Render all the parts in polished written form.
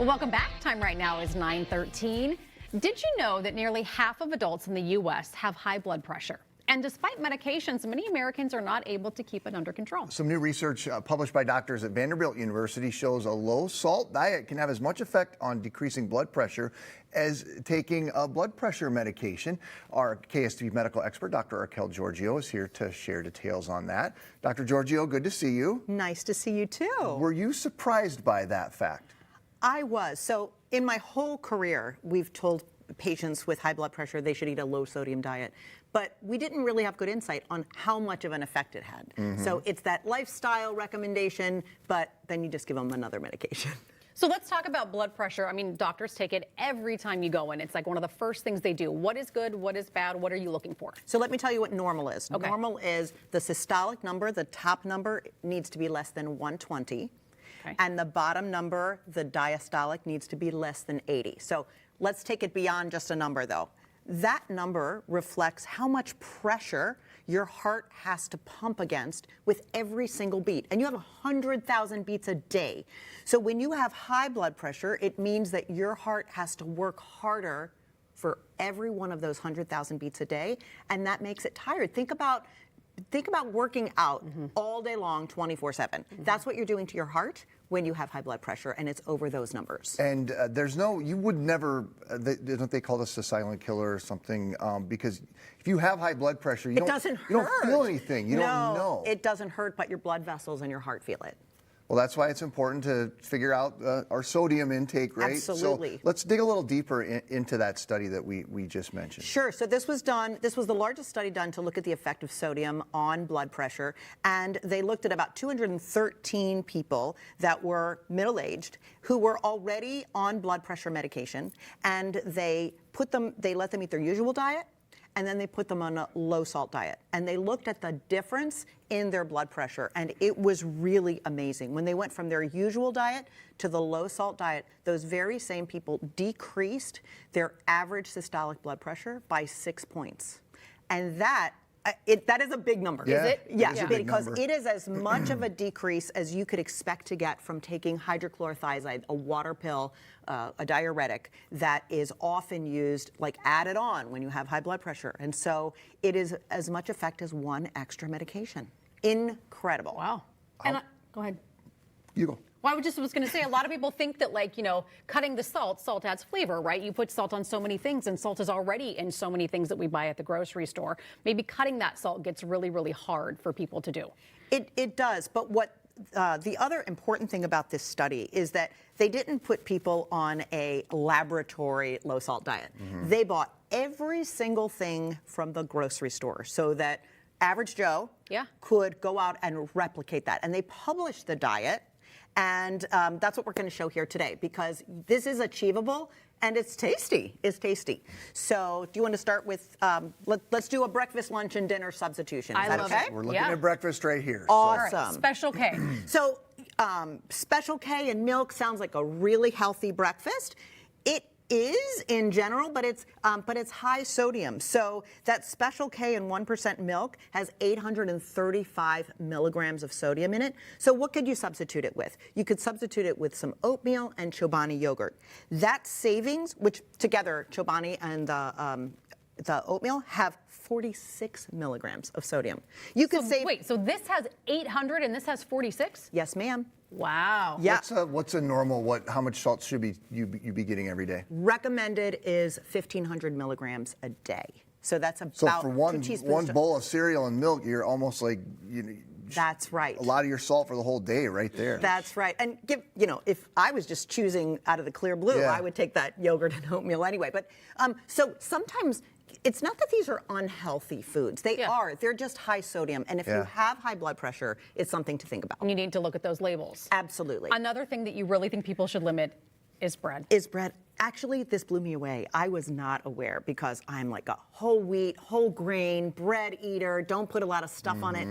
Well, welcome back. Time right now is 9:13. Did you know that nearly half of adults in the U.S. have high blood pressure? And despite medications, many Americans are not able to keep it under control. Some new research published by doctors at Vanderbilt University shows a low-salt diet can have as much effect on decreasing blood pressure as taking a blood pressure medication. Our KSTV medical expert, Dr. Raquel Giorgio, is here to share details on that. Dr. Giorgio, good to see you. Nice to see you too. Were you surprised by that fact? I was. So in my whole career, we've told patients with high blood pressure they should eat a low sodium diet. But we didn't really have good insight on how much of an effect it had. So it's that lifestyle recommendation, but then you just give them another medication. So let's talk about blood pressure. I mean, doctors take it every time you go in. It's like one of the first things they do. What is good? What is bad? What are you looking for? So let me tell you what normal is. Okay. Normal is the systolic number, the top number needs to be less than 120. Okay. And the bottom number, the diastolic, needs to be less than 80. So let's take it beyond just a number though. That number reflects how much pressure your heart has to pump against with every single beat. And you have 100,000 beats a day. So when you have high blood pressure, it means that your heart has to work harder for every one of those 100,000 beats a day, and that makes it tired. Think about working out all day long, 24/7. That's what you're doing to your heart when you have high blood pressure, and it's over those numbers. And you would never, don't they call this a silent killer or something? Because if you have high blood pressure, you don't feel anything. You don't know. It doesn't hurt, but your blood vessels and your heart feel it. Well, that's why it's important to figure out our sodium intake, right? Absolutely. So let's dig a little deeper into that study that we just mentioned. Sure. So this was the largest study done to look at the effect of sodium on blood pressure. And they looked at about 213 people that were middle-aged who were already on blood pressure medication. And they let them eat their usual diet, and then they put them on a low-salt diet. And they looked at the difference in their blood pressure, and it was really amazing. When they went from their usual diet to the low-salt diet, those very same people decreased their average systolic blood pressure by 6 points. And that is a big number. Yeah, Is it? Yeah, it is a big because number. it is as much of a decrease as you could expect to get from taking hydrochlorothiazide, a water pill, a diuretic that is often used, like added on when you have high blood pressure. And so it is as much effect as one extra medication. Incredible. Wow. And go ahead. You go. Well, I was going to say, a lot of people think that, like, cutting the salt adds flavor, right? You put salt on so many things, and salt is already in so many things that we buy at the grocery store. Maybe cutting that salt gets really, really hard for people to do. It does, but what the other important thing about this study is that they didn't put people on a laboratory low-salt diet. They bought every single thing from the grocery store so that average Joe could go out and replicate that. And they published the diet. And that's what we're going to show here today, because this is achievable and it's tasty. It's tasty. So do you want to start with, let's do a breakfast, lunch, and dinner substitution. Is that okay? We're looking at breakfast right here. Awesome. All right, Special K. So Special K and milk sounds like a really healthy breakfast. It is in general, but it's high sodium. So that Special K in 1% milk has 835 milligrams of sodium in it. So what could you substitute it with? You could substitute it with some oatmeal and Chobani yogurt. That savings, which together Chobani and the oatmeal have 46 milligrams of sodium. You could save. Wait, so this has 800 and this has 46? Yes, ma'am. Wow. Yeah. What's a normal, how much salt should you be getting every day? Recommended is 1,500 milligrams a day. So that's about So for one 2 teaspoons. bowl of cereal and milk, you're almost like, That's right. a lot of your salt for the whole day right there. That's right. And if I was just choosing out of the clear blue, I would take that yogurt and oatmeal anyway. But so sometimes it's not that these are unhealthy foods. They are. They're just high sodium. And if you have high blood pressure, it's something to think about. You need to look at those labels. Absolutely. Another thing that you really think people should limit is bread. Actually, this blew me away. I was not aware because I'm like a whole wheat, whole grain, bread eater. Don't put a lot of stuff on it.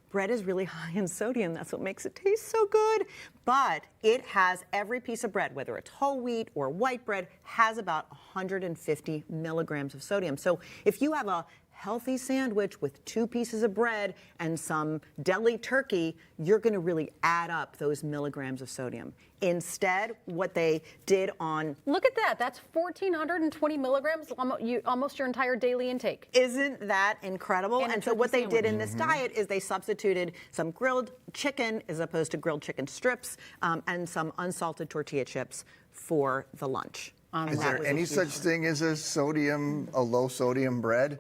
Bread is really high in sodium. That's what makes it taste so good. But it has, every piece of bread, whether it's whole wheat or white bread, has about 150 milligrams of sodium. So if you have a healthy sandwich with 2 pieces of bread and some deli turkey, you're going to really add up those milligrams of sodium. Instead, what they did on... Look at that. That's 1,420 milligrams, almost your entire daily intake. Isn't that incredible? And a so turkey what they did sandwich. in this diet is they substituted some grilled chicken as opposed to grilled chicken strips and some unsalted tortilla chips for the lunch. Is there any such thing as a low sodium bread?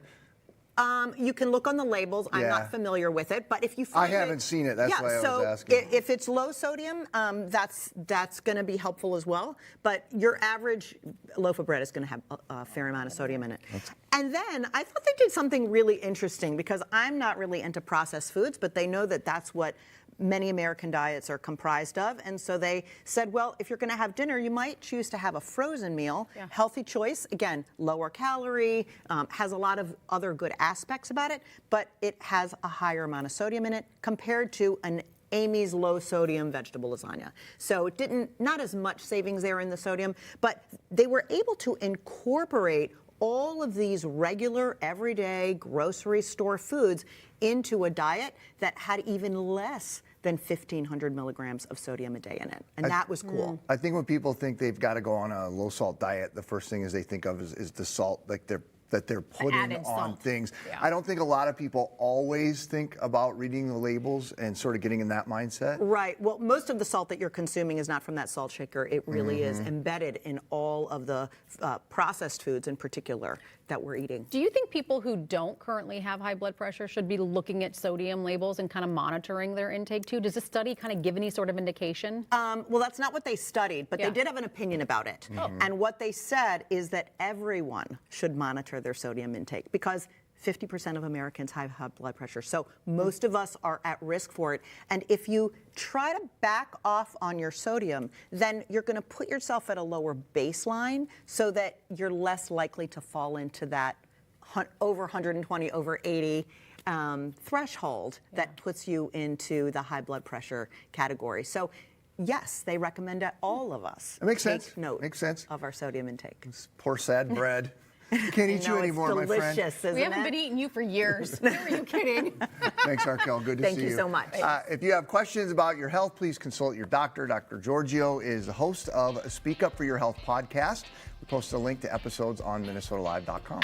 You can look on the labels. I'm Yeah. not familiar with it, but if you find haven't seen it. That's why I was asking. If it's low sodium, that's going to be helpful as well. But your average loaf of bread is going to have a fair amount of sodium in it. And then I thought they did something really interesting because I'm not really into processed foods, but they know that that's what many American diets are comprised of. And so they said, well, if you're going to have dinner, you might choose to have a frozen meal. Yeah. Healthy choice. Again, lower calorie, has a lot of other good aspects about it, but it has a higher amount of sodium in it compared to an Amy's low sodium vegetable lasagna. So it not as much savings there in the sodium, but they were able to incorporate all of these regular, everyday grocery store foods into a diet that had even less than 1,500 milligrams of sodium a day in it. And that was cool. I think when people think they've got to go on a low salt diet, the first thing they think of is the salt, like that they're putting added on salt. things. Yeah. I don't think a lot of people always think about reading the labels and sort of getting in that mindset. Right. Well, most of the salt that you're consuming is not from that salt shaker. It really is embedded in all of the processed foods in particular that we're eating. Do you think people who don't currently have high blood pressure should be looking at sodium labels and kind of monitoring their intake too? Does this study kind of give any sort of indication? Well, that's not what they studied, but Yeah. they did have an opinion about it. And what they said is that everyone should monitor their sodium intake because 50% of Americans have high blood pressure. So most of us are at risk for it. And if you try to back off on your sodium, then you're going to put yourself at a lower baseline so that you're less likely to fall into that over 120, over 80 threshold that puts you into the high blood pressure category. So yes, they recommend that all of us It makes take sense. note Makes sense. of our sodium intake. Poor sad bread. You can't eat you No, anymore, my it's friend. delicious, isn't We haven't it? been eating you for years. Who are you kidding? Thanks, Raquel. Good to Thank see you. you so much. If you have questions about your health, please consult your doctor. Dr. Giorgio is the host of Speak Up for Your Health podcast. We post a link to episodes on MinnesotaLive.com.